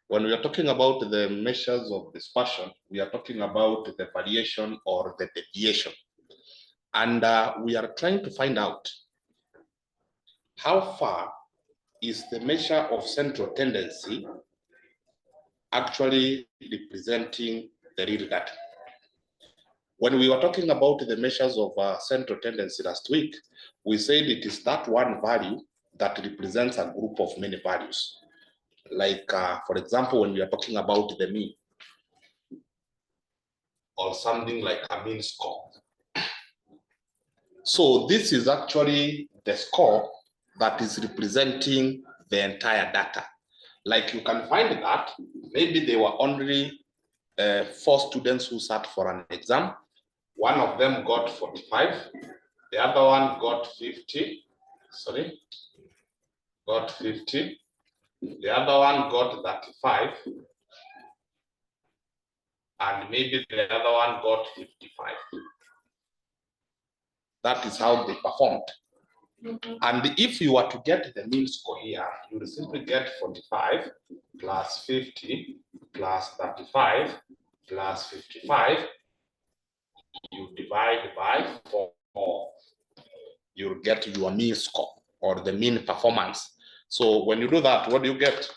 When we are talking about the measures of dispersion, we are talking about the variation or the deviation. And we are trying to find out how far is the measure of central tendency actually representing the real data. When we were talking about the measures of central tendency last week, we said it is that one value that represents a group of many values. Like, for example, when we are talking about the mean, or something like a mean score. So this is actually the score that is representing the entire data. Like you can find that maybe there were only 4 students who sat for an exam. One of them got 45, the other one got 50, got 50, the other one got 35, and maybe the other one got 55. That is how they performed. And if you were to get the mean score here, you will simply get 45 plus 50 plus 35 plus 55. You divide by 4. You'll get your mean score or the mean performance. So when you do that, what do you get?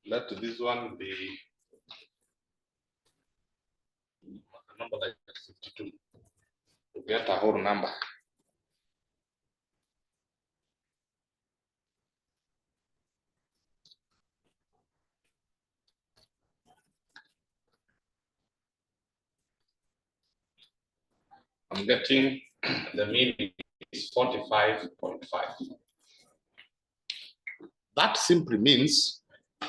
Let this one be a number like 52 to get a whole number. I'm getting the mean is 45.5. That simply means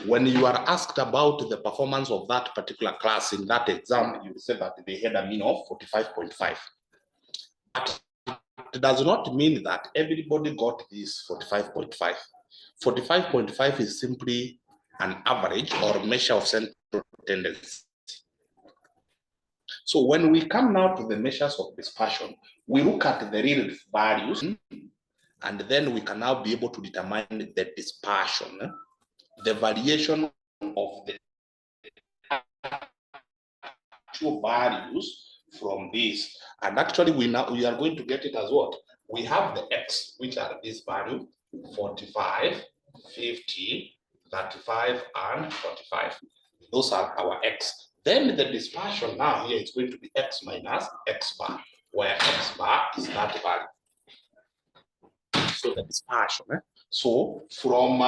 when you are asked about the performance of that particular class in that exam, you say that they had a mean of 45.5. But it does not mean that everybody got this 45.5. 45.5 is simply an average or measure of central tendency. So when we come now to the measures of dispersion, we look at the real values, and then we can now be able to determine the dispersion, the variation of the actual values from this. And actually we are going to get it as what? We have the x, which are this value, 45, 50, 35, and 45. Those are our x. Then the dispersion now here is going to be x minus x bar, where x bar is that value. So the dispersion. So from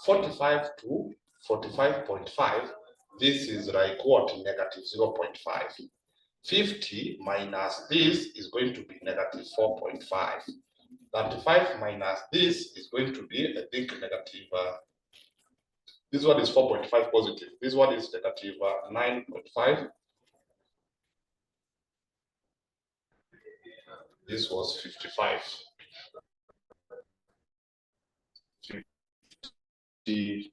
45 to 45.5, this is like what? Negative 0.5. 50 minus this is going to be negative 4.5. 35 minus this is going to be, I think, negative. This one is 4.5 positive. This one is negative 9.5. This was 55. 50.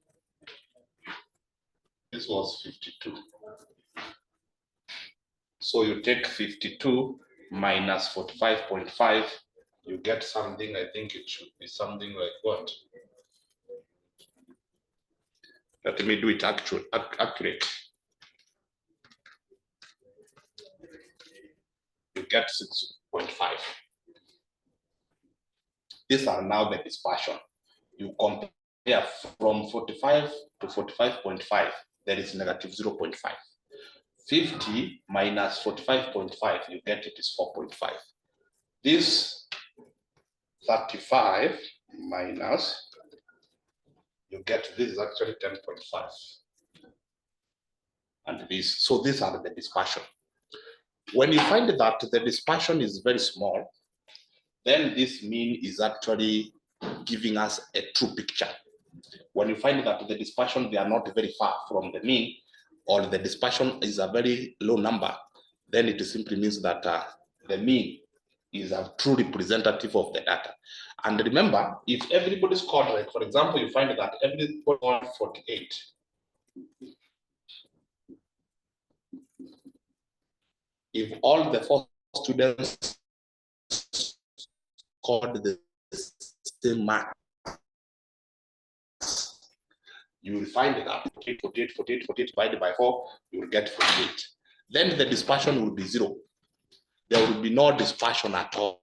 This was 52. So you take 52 minus 45.5, you get something, I think it should be something like what? Let me do it accurate. You get 6.5. These are now the dispersion. You compare from 45 to 45.5, there is negative 0.5. 50 minus 45.5, you get it is 4.5. This 35 minus, you get this is actually 10.5. And this, so these are the dispersion. When you find that the dispersion is very small, then this mean is actually giving us a true picture. When you find that the dispersion, they are not very far from the mean, or the dispersion is a very low number, then it simply means that the mean is a true representative of the data. And remember, if everybody scored, like for example, you find that everybody scored 48, if all the 4 students scored the same mark, you will find that 48, 48, 48 divided by 4, you will get 48. Then the dispersion will be 0. There will be no dispersion at all.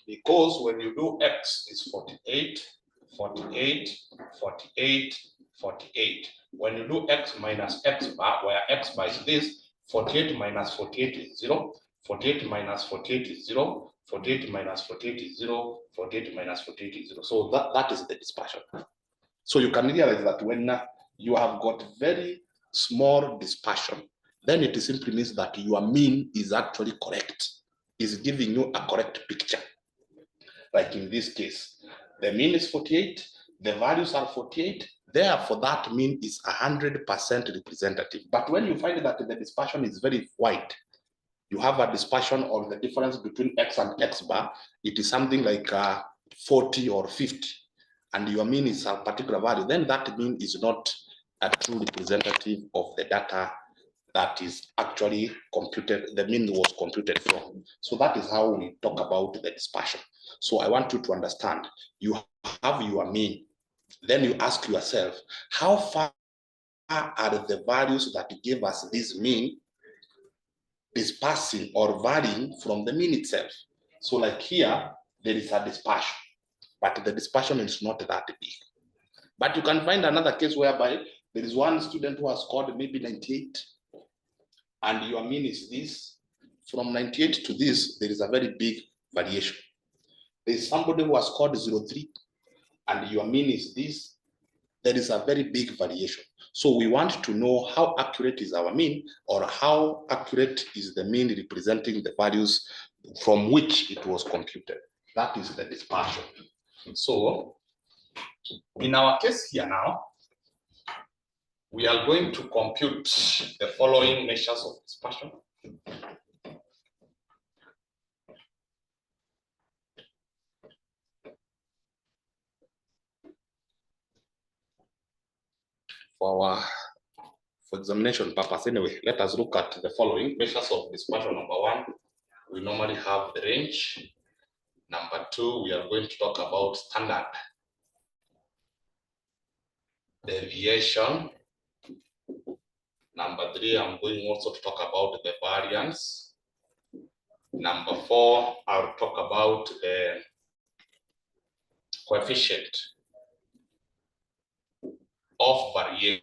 Because when you do x is 48, 48, 48, 48. When you do x minus x bar, where x bar is this, 48 minus 48 is 0, 48 minus 48 is 0, 48 minus 48 is 0, 48 minus 48 is 0. So that is the dispersion. So you can realize that when you have got very small dispersion, then it simply means that your mean is actually correct, is giving you a correct picture. Like in this case, the mean is 48, the values are 48, therefore that mean is 100% representative. But when you find that the dispersion is very wide, you have a dispersion or the difference between x and x bar, it is something like 40 or 50, and your mean is a particular value, then that mean is not a true representative of the data that is actually computed, the mean was computed from. So that is how we talk about the dispersion. So I want you to understand, you have your mean, then you ask yourself, how far are the values that give us this mean dispersing or varying from the mean itself? So like here, there is a dispersion, but the dispersion is not that big. But you can find another case whereby there is one student who has scored maybe 98, and your mean is this. From 98 to this, there is a very big variation. There is somebody who has scored 03, and your mean is this. There is a very big variation. So we want to know how accurate is our mean, or how accurate is the mean representing the values from which it was computed. That is the dispersion. So in our case here now, we are going to compute the following measures of dispersion. For examination purpose anyway, let us look at the following measures of dispersion. Number 1, we normally have the range. Number 2, we are going to talk about standard deviation. Number 3, I'm going also to talk about the variance. Number 4, I'll talk about the coefficient of variation.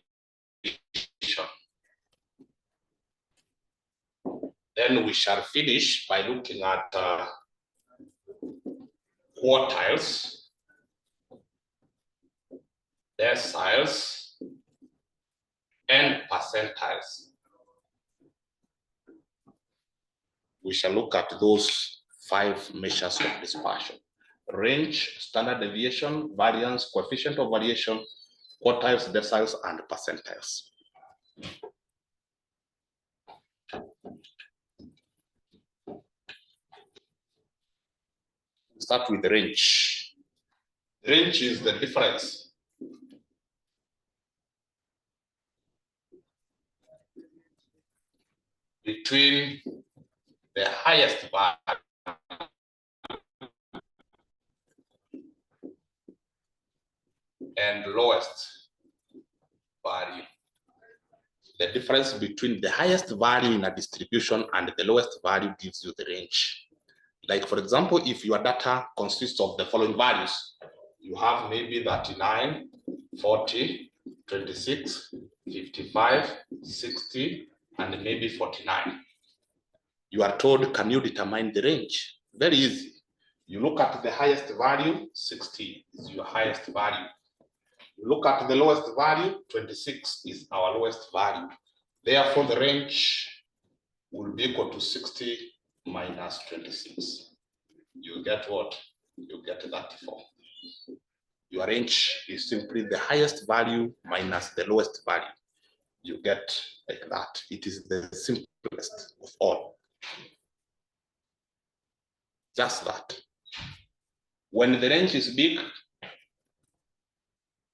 Then we shall finish by looking at quartiles, deciles, and percentiles. We shall look at those 5 measures of dispersion: range, standard deviation, variance, coefficient of variation, quartiles, deciles, and percentiles. Start with the range. Range is the difference between the highest value and lowest value. The difference between the highest value in a distribution and the lowest value gives you the range. Like for example, if your data consists of the following values, you have maybe 39, 40, 26, 55, 60, and maybe 49. You are told, can you determine the range? Very easy. You look at the highest value, 60 is your highest value. You look at the lowest value, 26 is our lowest value. Therefore, the range will be equal to 60 minus 26. You get what? You get 34. Your range is simply the highest value minus the lowest value. You get like that. It is the simplest of all. Just that. When the range is big,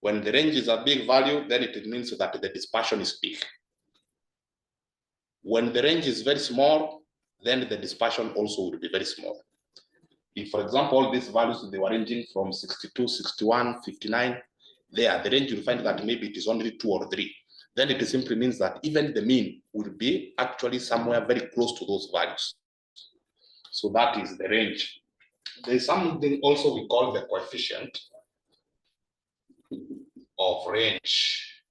when the range is a big value, then it means that the dispersion is big. When the range is very small, then the dispersion also will be very small. If, for example, these values, they were ranging from 62, 61, 59, there, the range you'll find that maybe it is only 2 or 3. Then it simply means that even the mean will be actually somewhere very close to those values. So that is the range. There's something also we call the coefficient of range,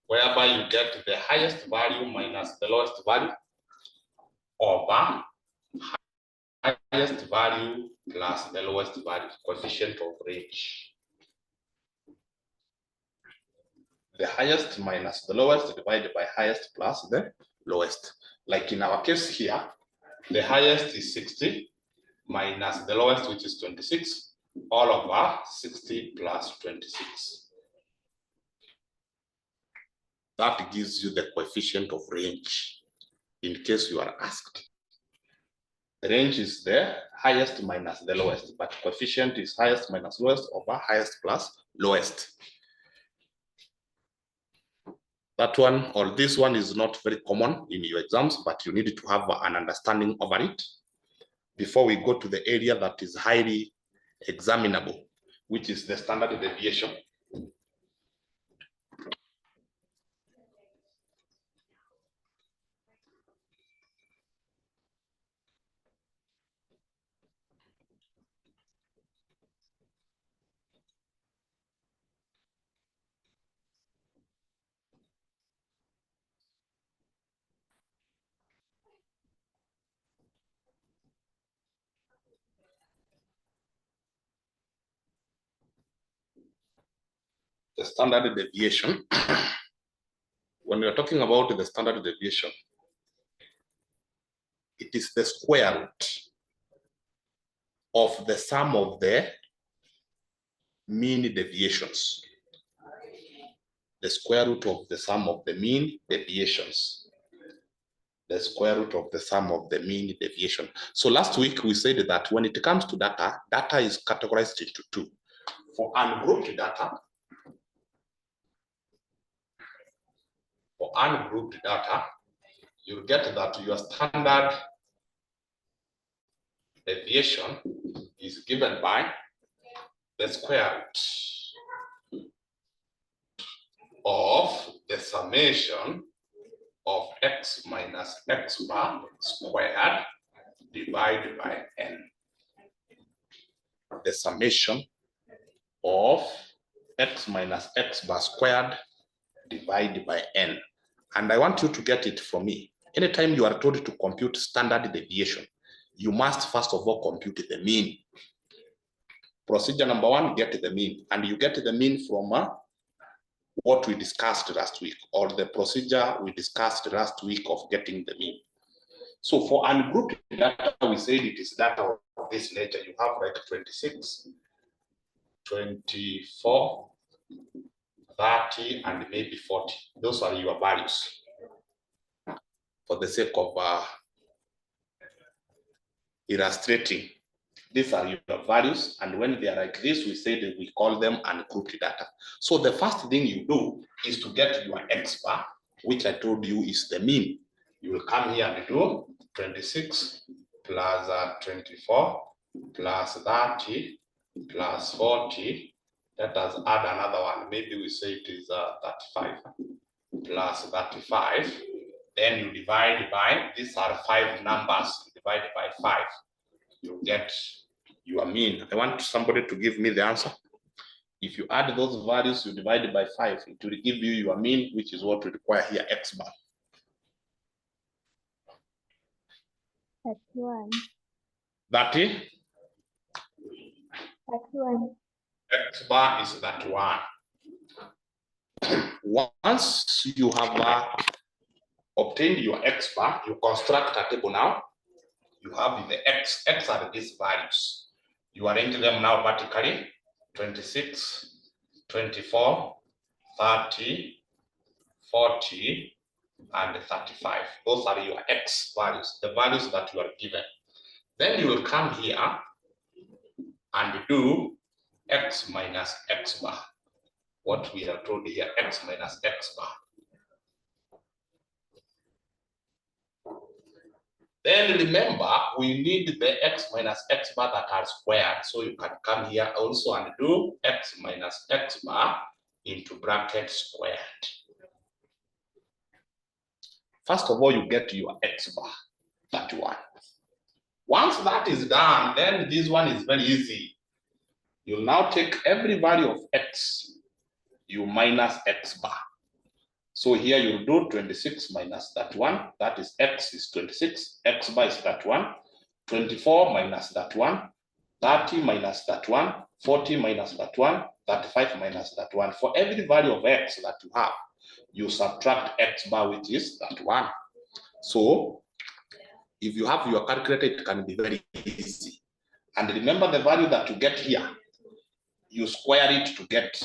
whereby you get the highest value minus the lowest value over highest value plus the lowest value, coefficient of range. The highest minus the lowest divided by highest plus the lowest. Like in our case here, the highest is 60 minus the lowest, which is 26, all over 60 plus 26. That gives you the coefficient of range in case you are asked. The range is the highest minus the lowest, but coefficient is highest minus lowest over highest plus lowest. That one or this one is not very common in your exams, but you need to have an understanding over it before we go to the area that is highly examinable, which is the standard deviation. The standard deviation, when we are talking about the standard deviation, it is the square root of the sum of the mean deviations. The square root of the sum of the mean deviations. The square root of the sum of the mean deviation. So last week we said that when it comes to data, data is categorized into two. For ungrouped data, you get that your standard deviation is given by the square root of the summation of x minus x bar squared divided by n. The summation of x minus x bar squared divided by n. And I want you to get it from me. Anytime you are told to compute standard deviation, you must first of all compute the mean. Procedure number one, get the mean. And you get the mean from what we discussed last week, or the procedure we discussed last week of getting the mean. So for ungrouped data, we said it is data of this nature. You have like 26, 24, 30, and maybe 40. Those are your values. For the sake of illustrating, these are your values, and when they are like this, we say that we call them ungrouped data. So the first thing you do is to get your x bar, which I told you is the mean. You will come here and do 26 plus 24 plus 30 plus 40. Let us add another one. Maybe we say it is 35 plus 35. Then you divide by, these are 5 numbers, divided by 5. You get your mean. I want somebody to give me the answer. If you add those values, you divide by 5, it will give you your mean, which is what we require here, x bar. X1. 30? X1. X bar is that one. Once you have obtained your x bar, you construct a table now. You have the x are these values. You arrange them now vertically, 26, 24, 30, 40, and 35. Those are your x values, the values that you are given. Then you will come here and do x minus x bar. What we are told here, x minus x bar. Then remember, we need the x minus x bar that are squared. So you can come here also and do x minus x bar into bracket squared. First of all, you get your x bar, that one. Once that is done, then this one is very easy. You now take every value of x, you minus x bar. So here you do 26 minus that one, that is x is 26, x bar is that one, 24 minus that one, 30 minus that one, 40 minus that one, 35 minus that one. For every value of x that you have, you subtract x bar, which is that one. So if you have your calculator, it can be very easy. And remember the value that you get here, you square it to get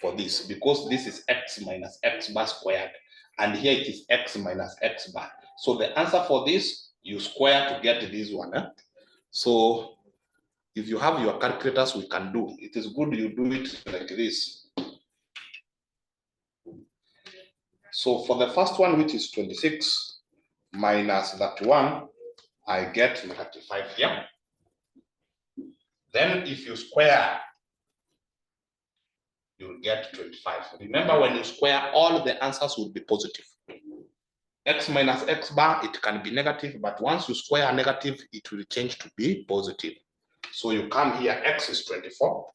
for this, because this is x minus x bar squared, and here it is x minus x bar. So the answer for this, you square to get this one. So if you have your calculators, we can do. It is good you do it like this. So for the first one, which is 26 minus that one, I get -5 here. Then if you square, you'll get 25. Remember, when you square, all the answers will be positive. X minus x bar, it can be negative, but once you square a negative, it will change to be positive. So you come here, x is 24.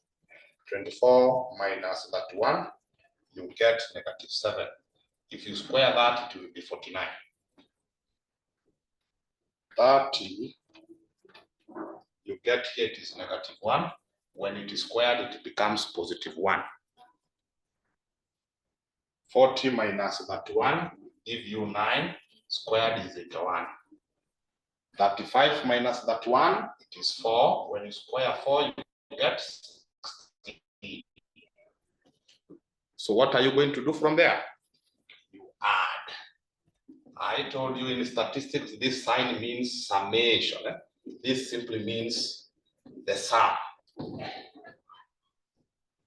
24 minus that one, you get -7. If you square that, it will be 49. 30, you get here, it is -1. When it is squared, it becomes +1. 40 minus that one, give you 9, squared is 81. 35 minus that one, it is 4. When you square 4, you get 16. So what are you going to do from there? You add. I told you in statistics, this sign means summation. This simply means the sum.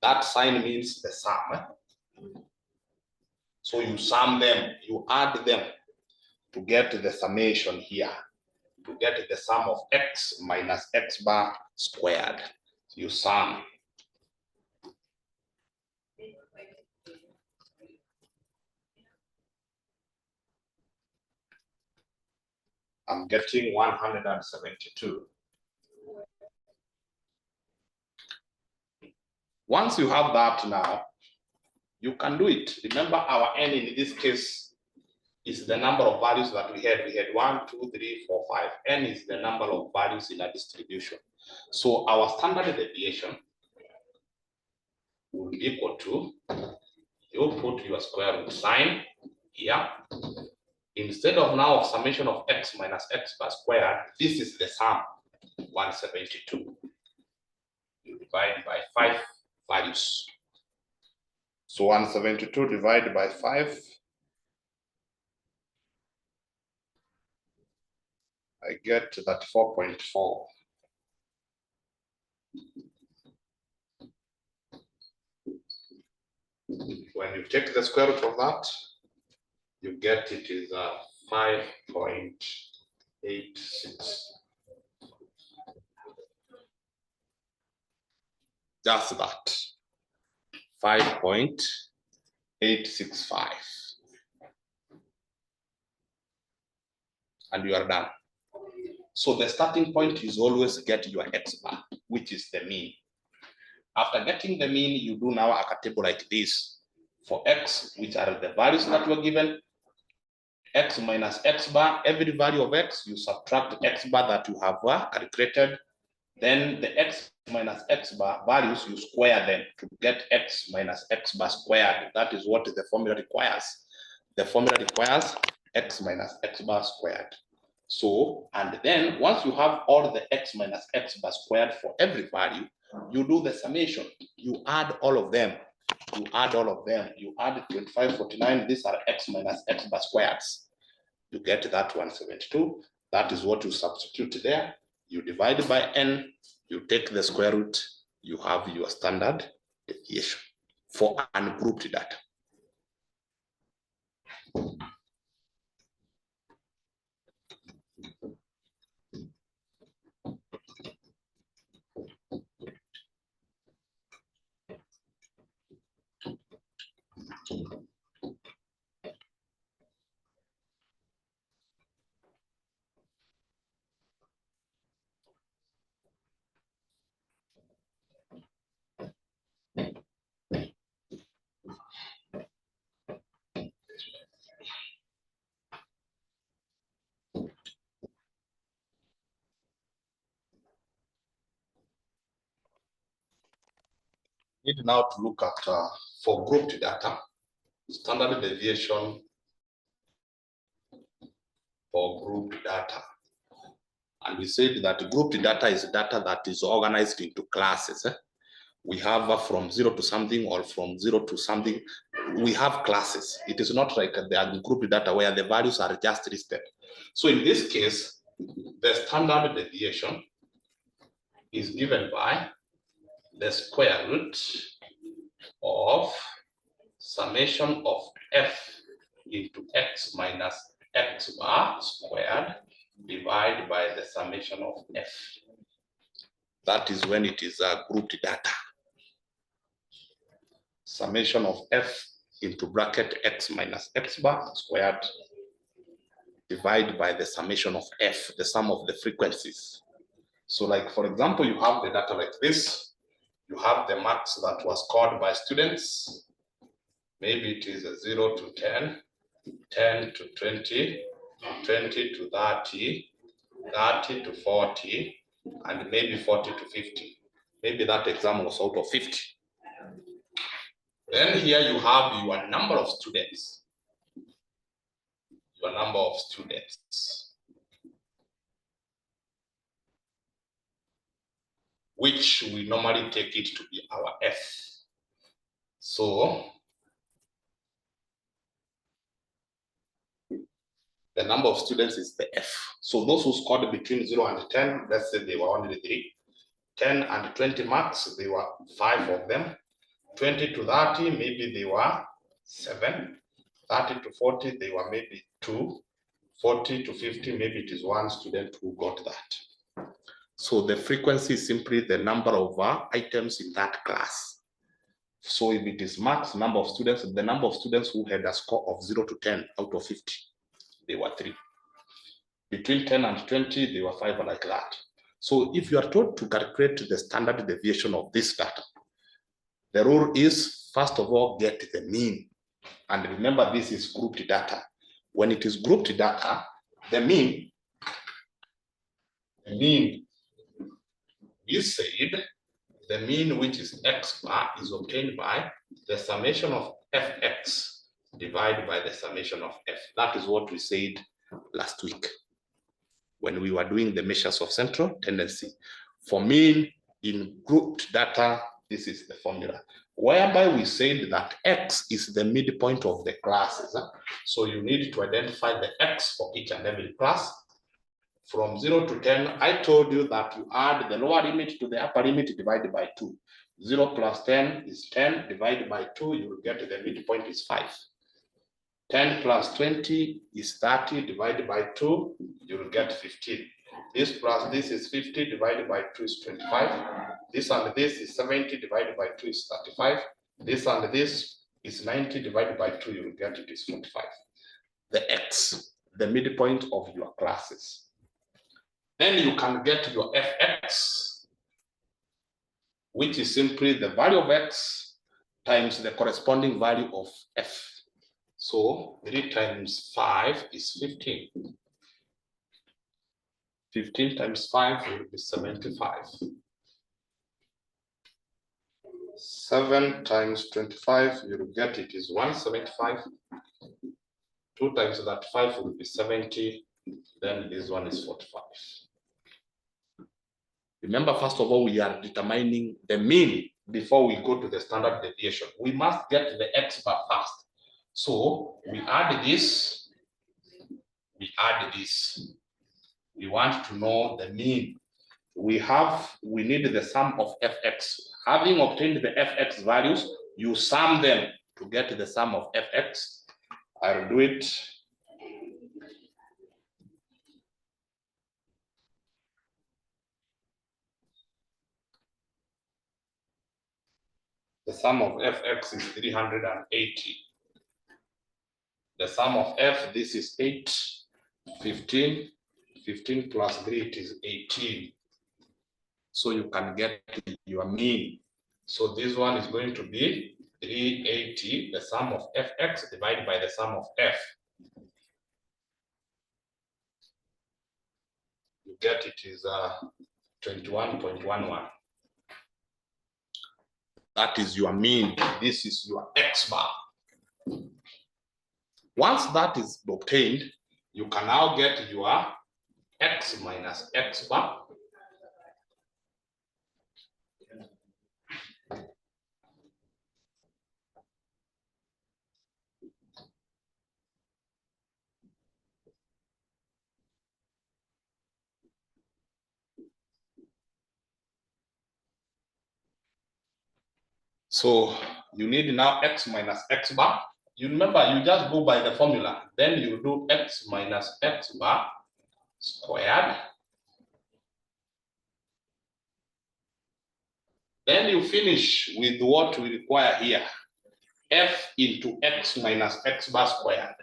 That sign means the sum. So you sum them, you add them to get the summation here, to get the sum of x minus x bar squared. You sum. I'm getting 172. Once you have that now, you can do it. Remember, our n in this case is the number of values that we had. We had 1, 2, 3, 4, 5. N is the number of values in a distribution. So our standard deviation will be equal to, you put your square root sign here. Instead of now of summation of x minus x bar squared, this is the sum, 172. You divide by 5 values. So 172 divided by 5, I get that 4.4. When you take the square root of that, you get it is 5.86. Just that, 5.865. And you are done. So the starting point is always get your x bar, which is the mean. After getting the mean, you do now a table like this. For x, which are the values that were given, x minus x bar, every value of x, you subtract x bar that you have calculated. Then the x minus x bar values, you square them to get x minus x bar squared. That is what the formula requires. The formula requires x minus x bar squared. So, and then once you have all the x minus x bar squared for every value, you do the summation. You add all of them. You add all of them. You add 25, 49. These are x minus x bar squareds. You get that 172. That is what you substitute there. You divide by n. You take the square root. You have your standard deviation for ungrouped data. Need now to look at for grouped data, standard deviation for grouped data. And we said that grouped data is data that is organized into classes. We have from 0 to something or from 0 to something. We have classes. It is not like the grouped data where the values are just listed. So in this case, the standard deviation is given by the square root of summation of f into x minus x bar squared divided by the summation of f. That is when it is a grouped data. Summation of f into bracket x minus x bar squared divided by the summation of f, the sum of the frequencies. So like, for example, you have the data like this. You have the marks that was scored by students. Maybe it is a 0 to 10, 10 to 20, 20 to 30, 30 to 40, and maybe 40 to 50. Maybe that exam was out of 50. Then here you have your number of students. Your number of students, which we normally take it to be our F. So the number of students is the F. So those who scored between 0 and 10, let's say they were only 3. 10 and 20 marks, they were 5 of them. 20 to 30, maybe they were 7. 30 to 40, they were maybe 2. 40 to 50, maybe it is 1 student who got that. So the frequency is simply the number of items in that class. So if it is marks, number of students, the number of students who had a score of 0 to 10 out of 50, they were 3. Between 10 and 20, they were 5, like that. So if you are told to calculate the standard deviation of this data, the rule is, first of all, get the mean. And remember, this is grouped data. When it is grouped data, the mean, we said the mean, which is x bar, is obtained by the summation of fx divided by the summation of f. That is what we said last week when we were doing the measures of central tendency. For mean in grouped data, this is the formula, whereby we said that x is the midpoint of the classes. So you need to identify the x for each and every class. From 0 to 10, I told you that you add the lower limit to the upper limit divided by 2. 0 plus 10 is 10, divided by 2, you will get the midpoint is 5. 10 plus 20 is 30, divided by 2, you will get 15. This plus this is 50, divided by 2 is 25. This and this is 70, divided by 2 is 35. This and this is 90, divided by 2, you will get it is 45. The x, the midpoint of your classes. Then you can get your fx, which is simply the value of x times the corresponding value of f. So 3 times 5 is 15. 15 times 5 will be 75. 7 times 25, you will get it is 175. 2 times that 5 will be 70. Then this one is 45. Remember, first of all, we are determining the mean before we go to the standard deviation. We must get the x bar first. So we add this, we add this. We want to know the mean. We need the sum of fx. Having obtained the fx values, you sum them to get the sum of fx. I'll do it. The sum of fx is 380. the sum of f, this is 8, 15, 15 plus 3, it is 18. So you can get your mean. So this one is going to be 380, the sum of fx divided by the sum of f. You get it is 21.11. That is your mean. This is your x bar. Once that is obtained, you can now get your x minus x bar. So you need now x minus x bar. You remember, you just go by the formula. Then you do x minus x bar squared. Then you finish with what we require here. F into x minus x bar squared.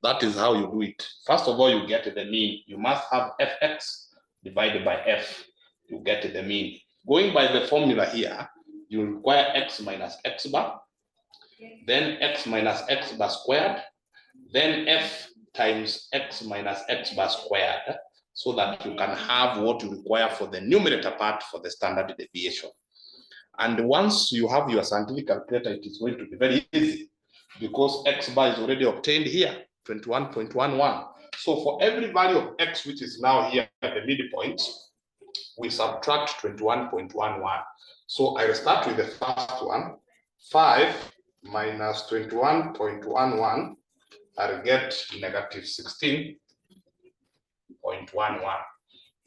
That is how you do it. First of all, you get the mean. You must have fx divided by f. You get the mean. Going by the formula here, you require x minus x bar, then x minus x bar squared, then f times x minus x bar squared, so that you can have what you require for the numerator part for the standard deviation. And once you have your scientific calculator, it is going to be very easy because x bar is already obtained here, 21.11. So for every value of x, which is now here at the midpoint, we subtract 21.11. So I will start with the first one. 5 minus 21.11, I'll get negative 16.11.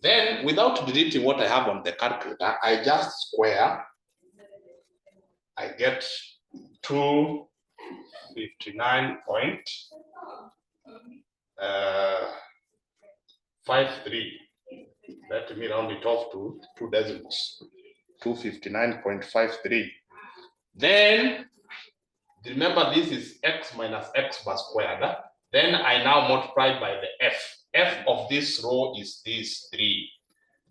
Then, without deleting what I have on the calculator, I just square. I get 259.53. Let me round it off to 2 decimals. 259.53. Then, remember this is x minus x bar squared. Then I now multiply by the f. F of this row is this 3.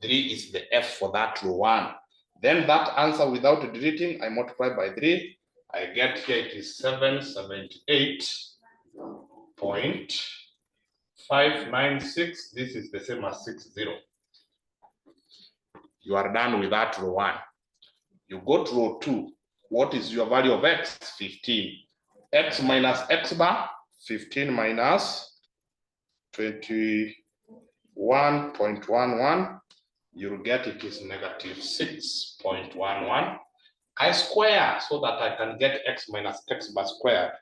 3 is the f for that row 1. Then that answer without deleting, I multiply by 3. I get here it is 778.596. This is the same as 60. You are done with that row 1. You go to row 2. What is your value of x? 15. X minus x bar, 15 minus 21.11. You'll get it is negative 6.11. I square so that I can get x minus x bar squared.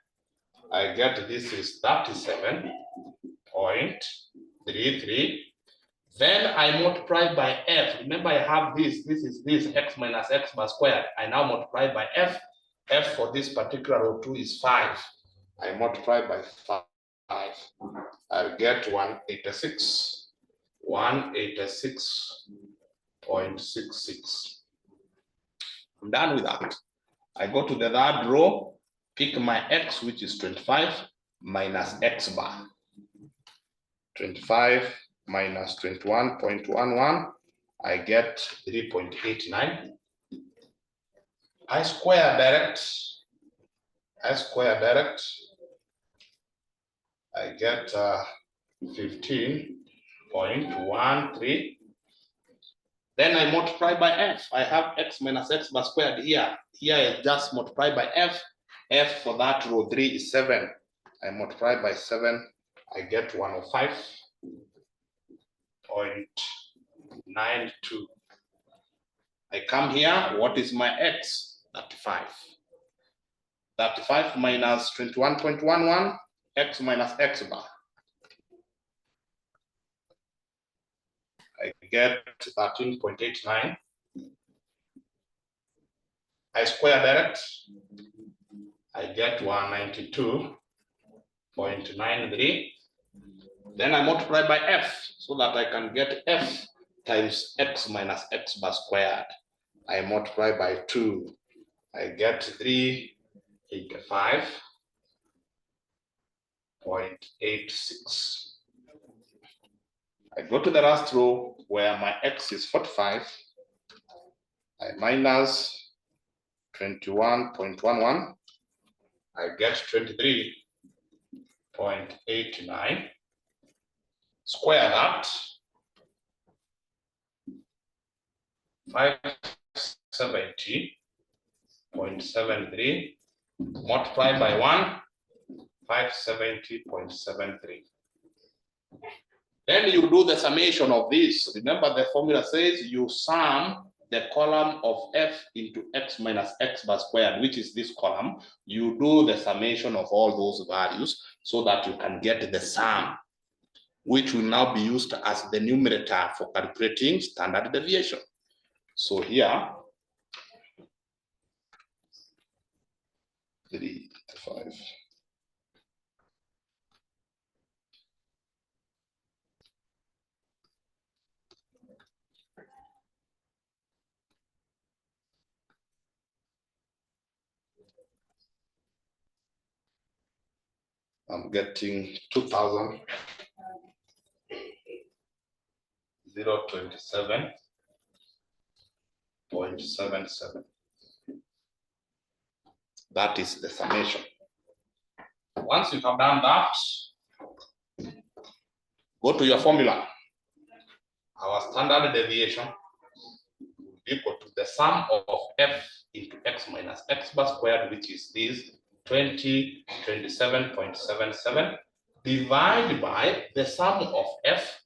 I get this is 37.33. Then I multiply by f. Remember, I have this is this x minus x bar squared. I now multiply by f. F for this particular row 2 is 5. I multiply by 5. I'll get 186. 186.66. I'm done with that. I go to the third row, pick my x, which is 25, minus x bar. 25 minus 21.11, I get 3.89. I square direct. I get 15.13. Then I multiply by f. I have x minus x bar squared here. Here I just multiply by f. F for that row 3 is 7. I multiply by 7. I get 105.92. I come here. What is my x? 35. 35 minus 21.11, x minus x bar. I get 13.89. I square direct. I get 192.93. Then I multiply by f so that I can get f times x minus x bar squared. I multiply by 2. I get 385.86. I go to the last row where my x is 45. I minus 21.11. I get 23.89. Square that. 570.73. Multiply by 1. 570.73. Then you do the summation of this. Remember, the formula says you sum the column of f into x minus x bar squared, which is this column. You do the summation of all those values so that you can get the sum, which will now be used as the numerator for calculating standard deviation. So here, 3.5. I'm getting 2,027.77. That is the summation. Once you have done that, go to your formula. Our standard deviation will be equal to the sum of f into x minus x bar squared, which is this 2027.77, divided by the sum of f.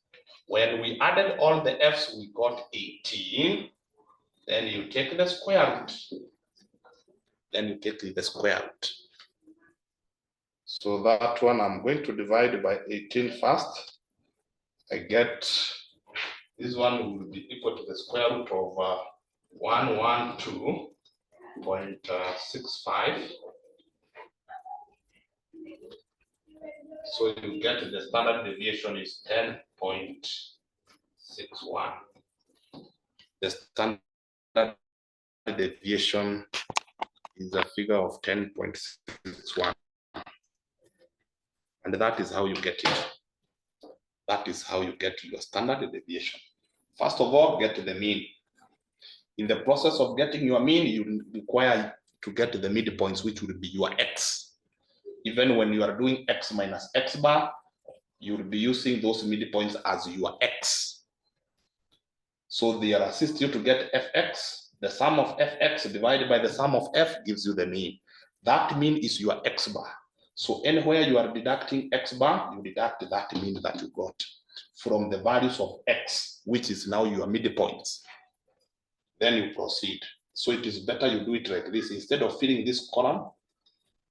When we added all the f's, we got 18. Then you take the square root. Then you take the square root. So that one I'm going to divide by 18 first. I get this one will be equal to the square root of 112.65. So you get the standard deviation is 10.61. The standard deviation is a figure of 10.61. And that is how you get it. That is how you get your standard deviation. First of all, get the mean. In the process of getting your mean, you require to get the midpoints, which will be your x. Even when you are doing x minus x bar, you will be using those midpoints as your x. So they assist you to get fx. The sum of fx divided by the sum of f gives you the mean. That mean is your x bar. So anywhere you are deducting x bar, you deduct that mean that you got from the values of x, which is now your midpoints. Then you proceed. So it is better you do it like this. Instead of filling this column,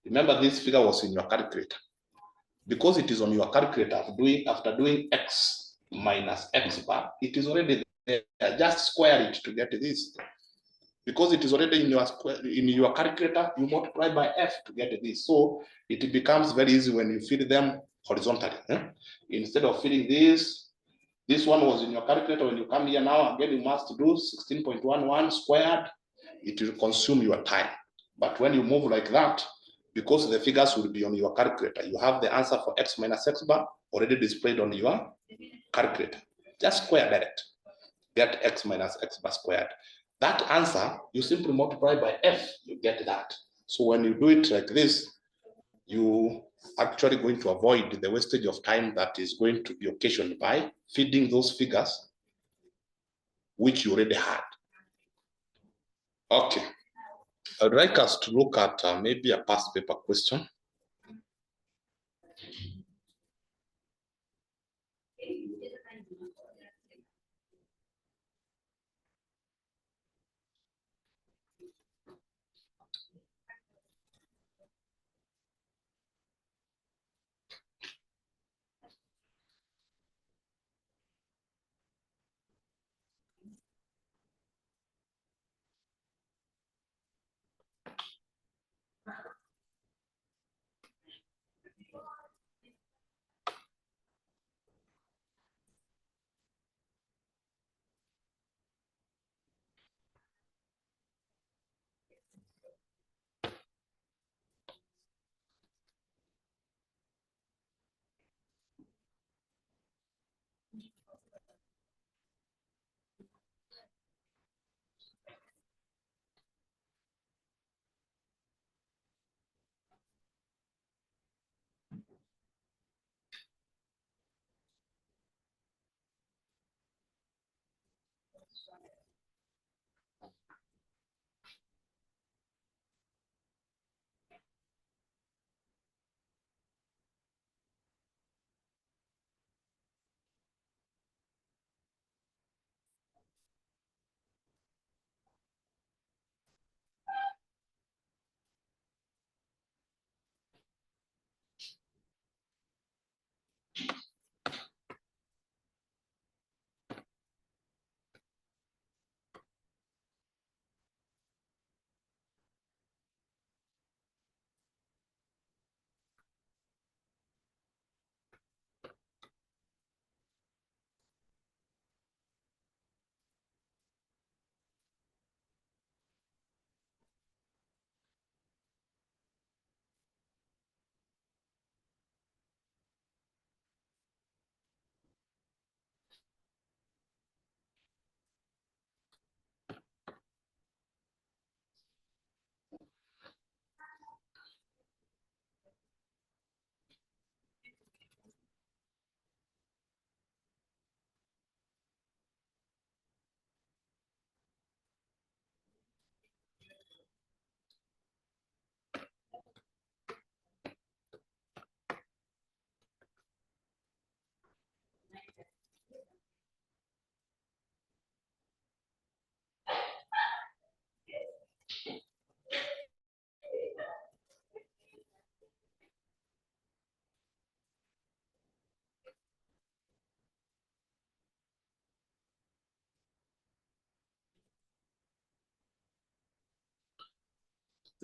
remember this figure was in your calculator. Because it is on your calculator, after doing x minus x bar, it is already there. Just square it to get this. Because it is already in your calculator, you multiply by f to get this. So it becomes very easy when you fill them horizontally. Instead of filling this one was in your calculator. When you come here now, again, you must do 16.11 squared. It will consume your time. But when you move like that, because the figures will be on your calculator, you have the answer for x minus x bar already displayed on your calculator. Just square direct. Get x minus x bar squared. That answer, you simply multiply by f, you get that. So when you do it like this, you actually going to avoid the wastage of time that is going to be occasioned by feeding those figures which you already had. Okay. I'd like us to look at maybe a past paper question.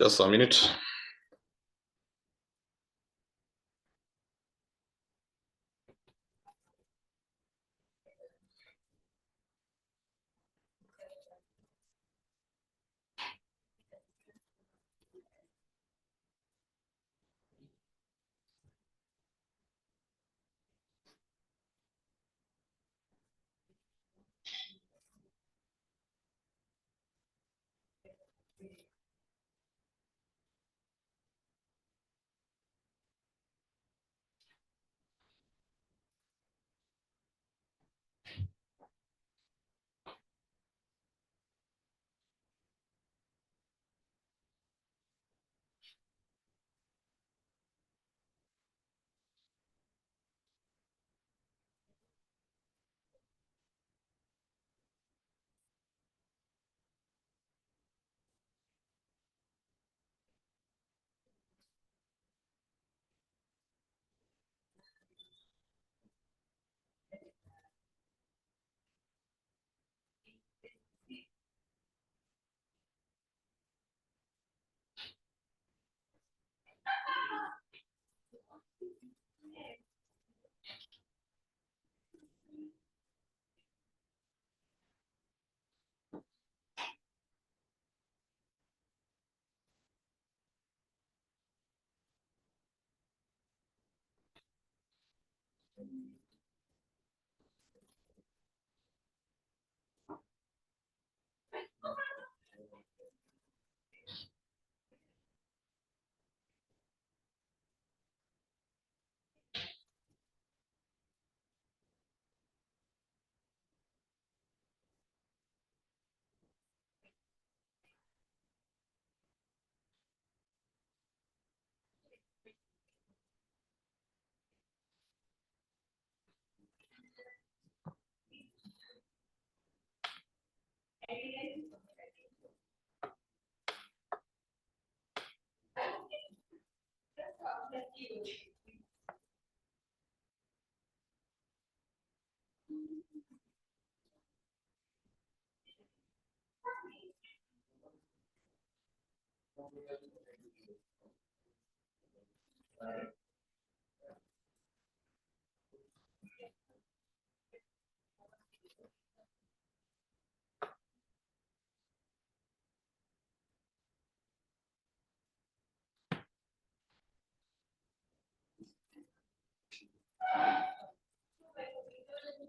Just a minute.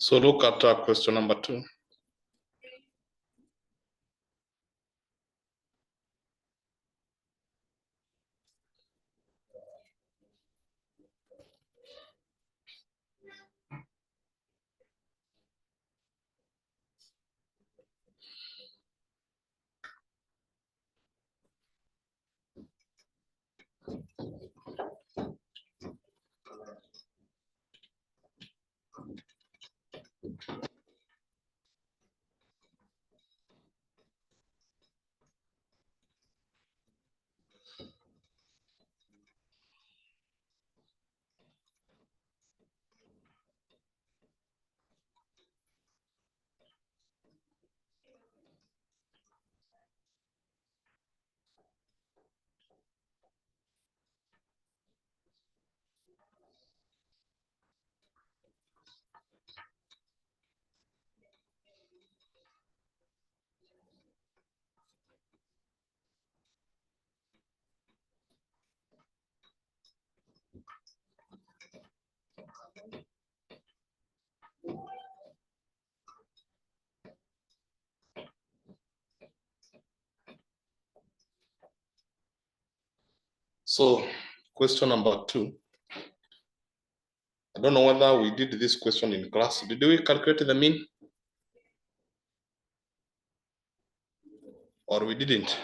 So look at question number 2. So question number 2. I don't know whether we did this question in class. Did we calculate the mean? Or we didn't?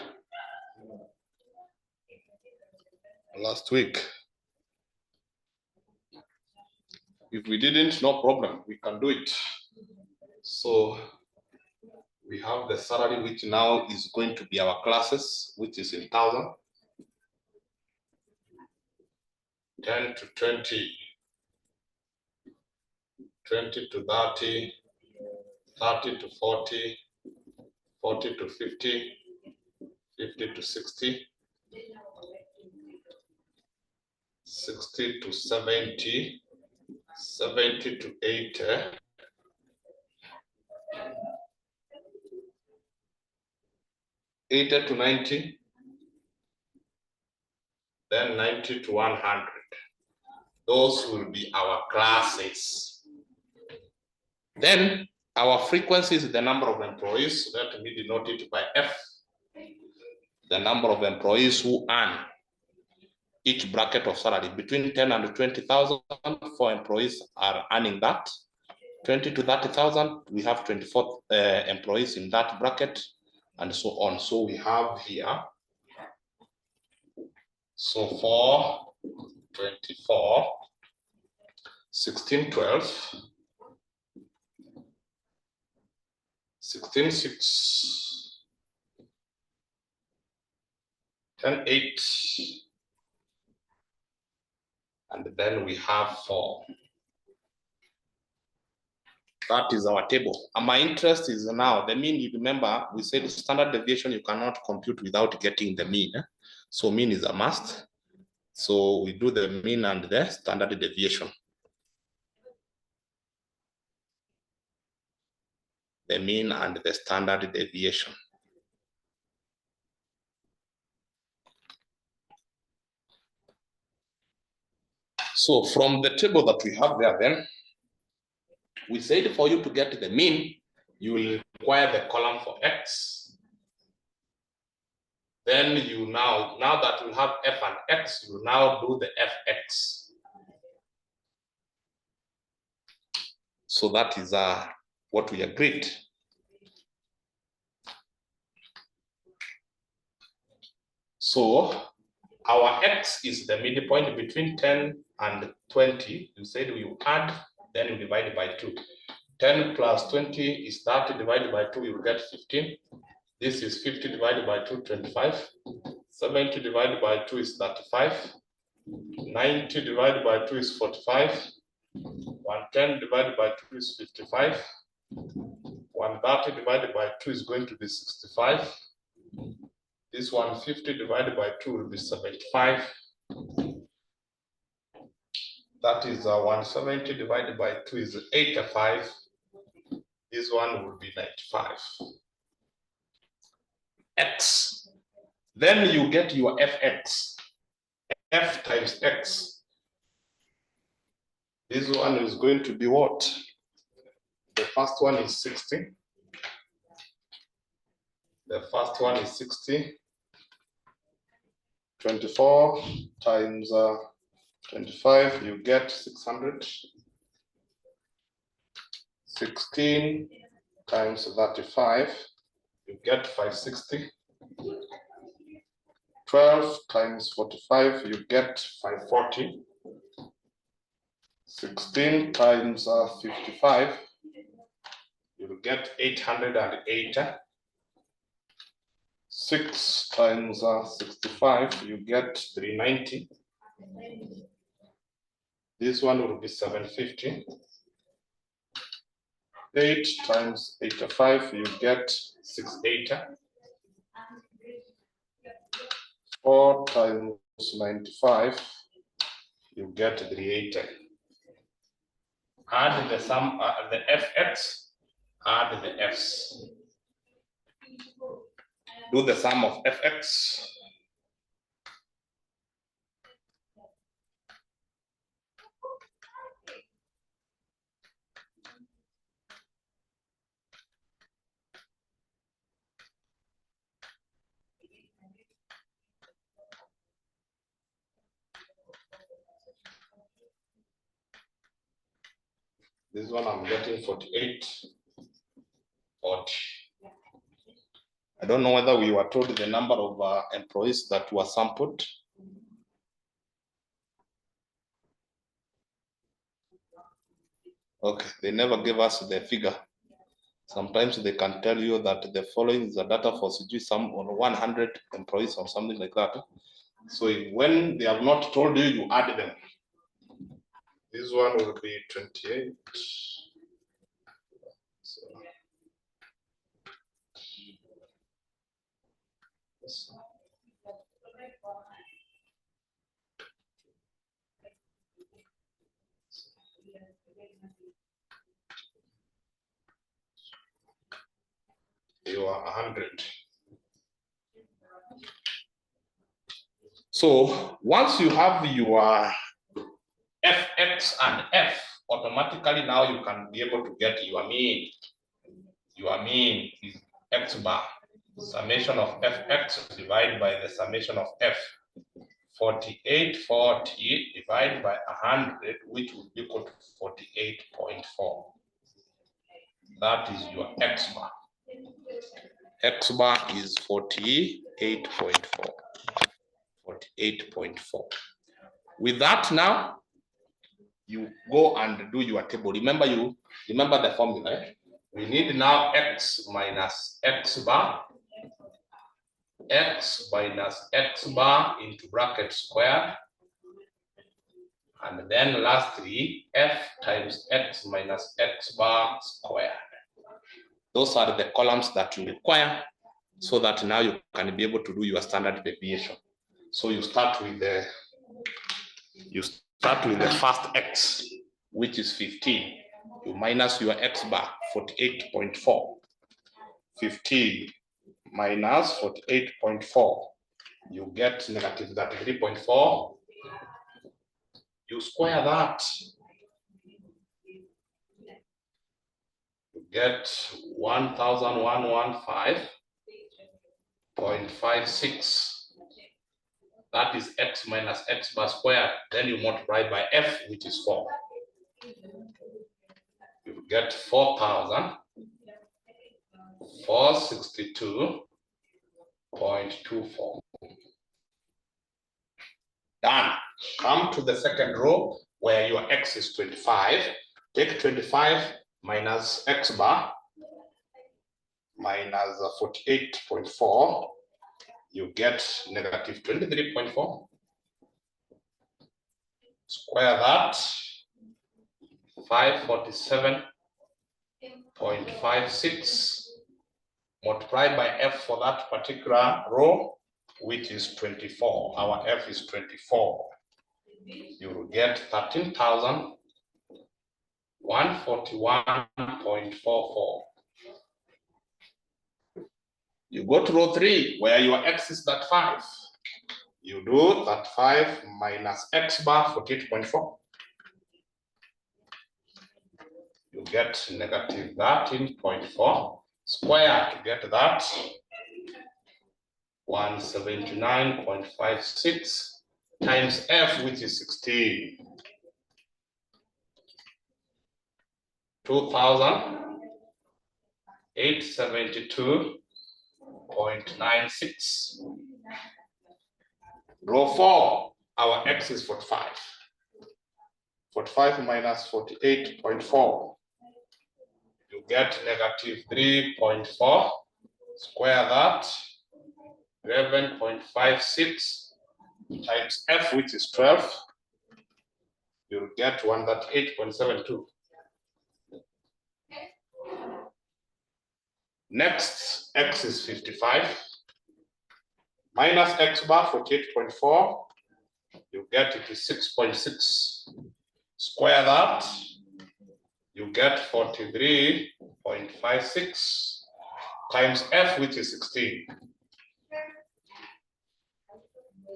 Last week. If we didn't, no problem. We can do it. So we have the salary, which now is going to be our classes, which is in 1,000. 10 to 20, 20 to 30, 30 to 40, 40 to 50, 50 to 60, 60 to 70, 70 to 80, 80 to 90, then 90 to 100. Those will be our classes. Then our frequency is the number of employees. Let me denote it by F. The number of employees who earn each bracket of salary between 10 and 20,000. 4 employees are earning that. 20 to 30,000, we have 24 employees in that bracket, and so on. So we have here, so for 24, 16, 12, 16, 6, 10, 8, and then we have 4. That is our table. And my interest is now the mean. You remember, we said standard deviation you cannot compute without getting the mean. So mean is a must. So we do the mean and the standard deviation. The mean and the standard deviation. So from the table that we have there, then we said for you to get the mean, you will require the column for X. Then you now that you have F and X, you now do the Fx. So that is what we agreed. So our X is the midpoint between 10 and 20. You said we add, then you divide by 2. 10 plus 20 is 30 divided by 2, you will get 15. This is 50 divided by 2, 25. 70 divided by 2 is 35. 90 divided by 2 is 45. 110 divided by 2 is 55. 130 divided by 2 is going to be 65. This 150 divided by 2 will be 75. That is 170 divided by 2 is 85. This one will be 95. X. Then you get your Fx. F times X. This one is going to be what? The first one is 60. The first one is 60. 24 times 25, you get 600. 16 times 35, you get 560. 12 times 45, you get 540. 16 times 55, you'll get 880. 6 times 65, you get 390. This one will be 750. 8 times 85, you get 680. 4 times 95, you get 380. Add the sum, the Fx, add the Fs. Do the sum of Fx. This one I'm getting 48.40. I don't know whether we were told the number of employees that were sampled. Okay, they never gave us the figure. Sometimes they can tell you that the following is the data for some on 100 employees or something like that. So when they have not told you, you add them. This one will be 28. So, yes. You are 100. So once you have your fx and f, automatically now you can be able to get your mean. Your mean is x bar, summation of fx divided by the summation of f. 4840 divided by 100, which would be equal to 48.4. That is your x bar. X bar is 48.4. 48.4. With that now, you go and do your table. Remember the formula, right? We need now x minus x bar, x minus x bar into bracket squared, and then lastly, f times x minus x bar squared. Those are the columns that you require so that now you can be able to do your standard deviation. So you start with the first x, which is 15. You minus your x bar, 48.4. 15 minus 48.4. You get negative 33.4. You square that. You get 1,115.56. That is x minus x bar squared. Then you multiply by f, which is 4. You get 4,462.24. Done. Come to the second row where your x is 25. Take 25 minus x bar minus 48.4. You get negative 23.4. Square that. 547.56. Multiply by f for that particular row, which is 24. Our f is 24. You will get 13,141.44. You go to row 3, where your x is 35. You do 35 minus x bar, 48.4. You get negative 13.4. Square to get that, 179.56 times f, which is 16. 2,872.96. Row 4, our x is 45. 45 minus 48.4. You get negative 3.4. Square that, 11.56 times f, which is 12. You'll get 138.72. Next, x is 55. Minus x bar, 48.4. You get it is 6.6. Square that. You get 43.56 times f, which is 16.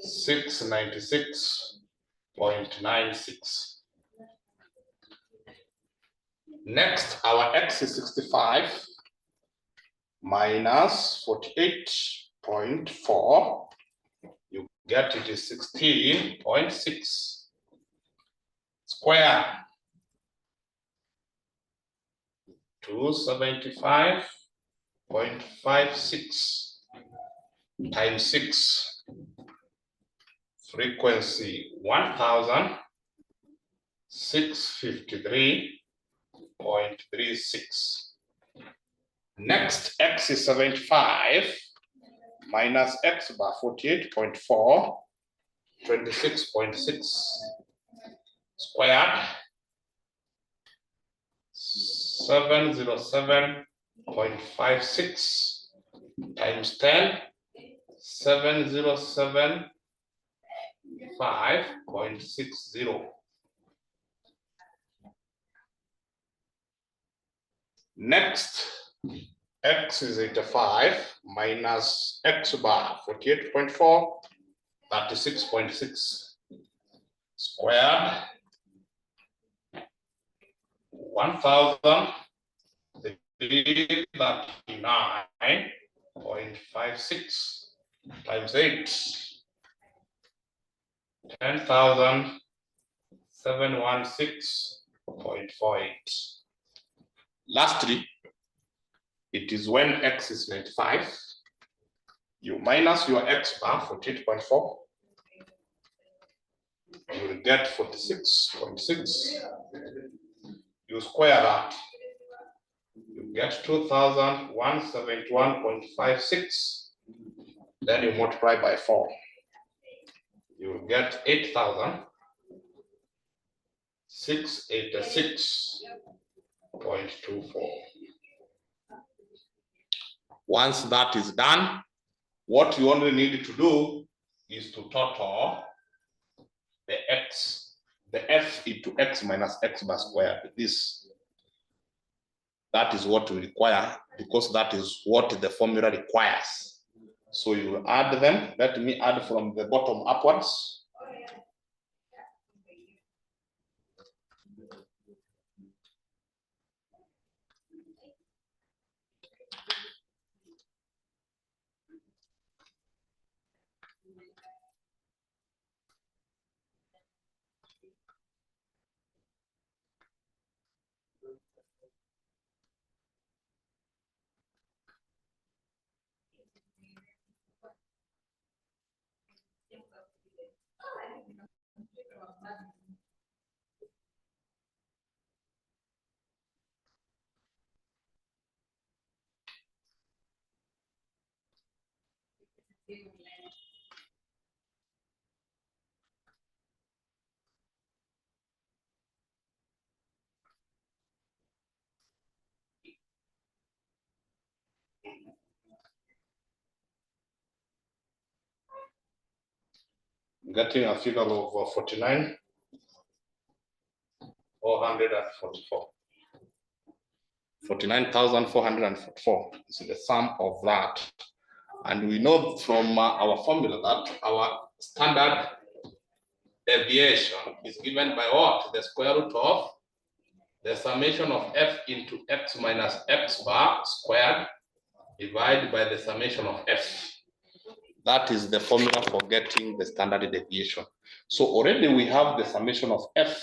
696.96. Next, our x is 65 minus 48.4. You get it is 16.6. Square. 275.56 times 6. Frequency 1653.36. Next, x is 75 minus x bar 48.4, 26.6 squared, 707.56 times 10, 707.60. Next, x is 85 minus x bar 48.4, 36.6 squared, 1039.56 times 8, 10,716.48. Lastly, it is when x is 95, you minus your x bar 48.4, you will get 46.6. You square that, you get 2,171.56. Then you multiply by 4. You will get 8,686.24. Once that is done, what you only need to do is to total the x, the f into x minus x bar squared. That is what we require, because that is what the formula requires. So you will add them. Let me add from the bottom upwards. Getting a figure of 49,444. 49,444 is the sum of that. And we know from our formula that our standard deviation is given by what? The square root of the summation of f into x minus x bar squared divided by the summation of f. That is the formula for getting the standard deviation. So already we have the summation of f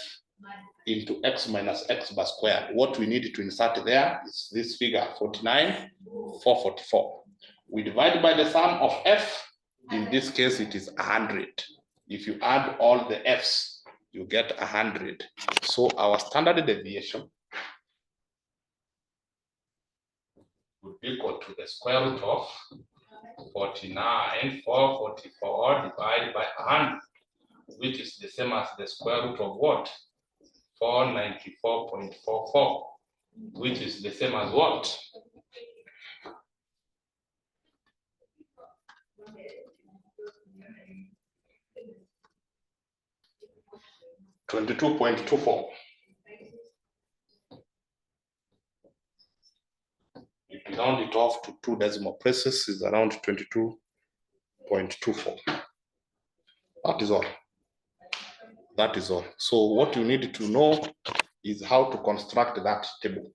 into x minus x bar squared. What we need to insert there is this figure, 49,444. We divide by the sum of f. In this case, it is 100. If you add all the f's, you get 100. So our standard deviation would be equal to the square root of 49,444 divided by 100, which is the same as the square root of what? 494.44, which is the same as what? 22.24. If you round it off to 2 decimal places, is around 22.24. That is all. That is all. So what you need to know is how to construct that table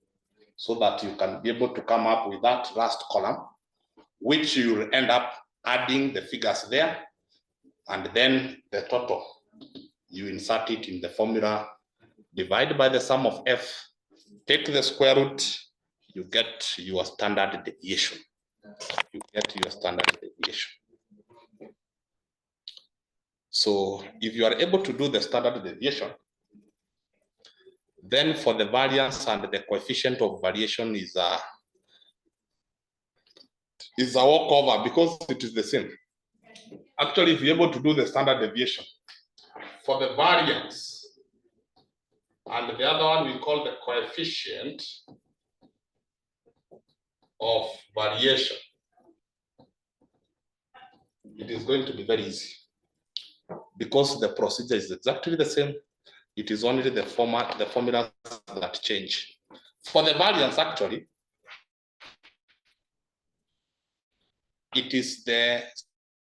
so that you can be able to come up with that last column, which you will end up adding the figures there, and then the total. You insert it in the formula, divide by the sum of f, take the square root, you get your standard deviation. You get your standard deviation. So if you are able to do the standard deviation, then for the variance and the coefficient of variation is a walkover because it is the same. Actually, if you're able to do the standard deviation for the variance and the other one we call the coefficient of variation, it is going to be very easy because the procedure is exactly the same. It is only the formulas that change. For the variance, actually, it is the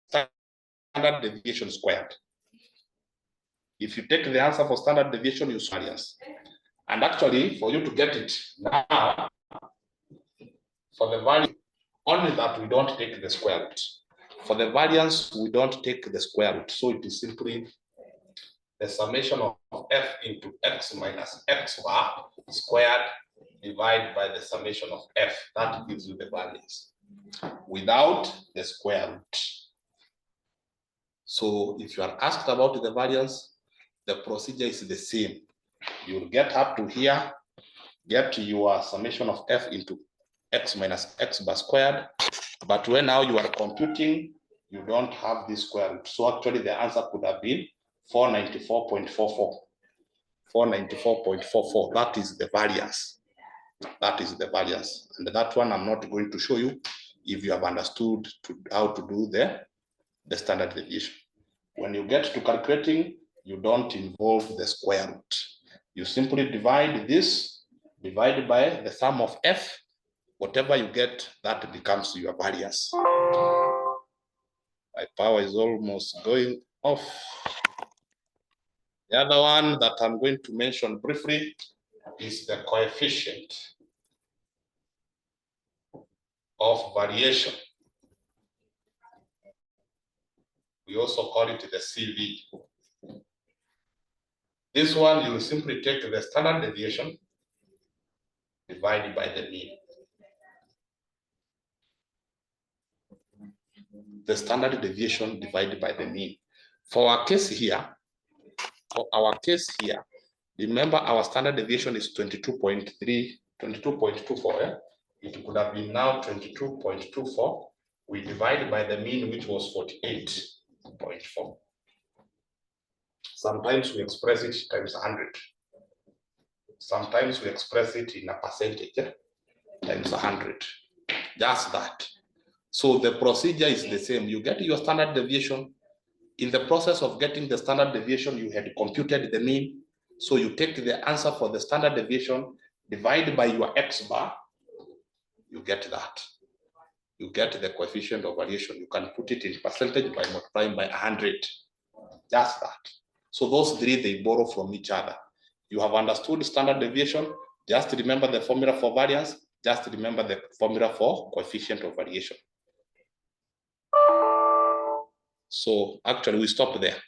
standard deviation squared. If you take the answer for standard deviation, you variance. And actually, for you to get it now, for the value, only that we don't take the square root. For the variance, we don't take the square root. So it is simply the summation of f into x minus x bar squared divided by the summation of f. That gives you the variance without the square root. So if you are asked about the variance, the procedure is the same. You'll get up to here, get your summation of f into x minus x bar squared. But when now you are computing, you don't have this square root. So actually the answer could have been 494.44. 494.44. That is the variance. That is the variance. And that one I'm not going to show you if you have understood how to do the standard deviation. When you get to calculating, you don't involve the square root. You simply divide this, divided by the sum of f. Whatever you get, that becomes your variance. My power is almost going off. The other one that I'm going to mention briefly is the coefficient of variation. We also call it the CV. This one, you will simply take the standard deviation divided by the mean. The standard deviation divided by the mean. For our case here, remember our standard deviation is 22.3, 22.24. Yeah? It could have been now 22.24. We divide by the mean, which was 48.4. Sometimes we express it times 100. Sometimes we express it in a percentage, yeah? Times 100. Just that. So the procedure is the same. You get your standard deviation. In the process of getting the standard deviation, you had computed the mean. So you take the answer for the standard deviation, divide by your x bar, you get that. You get the coefficient of variation. You can put it in percentage by multiplying by 100. Just that. So those three, they borrow from each other. You have understood standard deviation. Just remember the formula for variance. Just remember the formula for coefficient of variation. So actually, we stop there.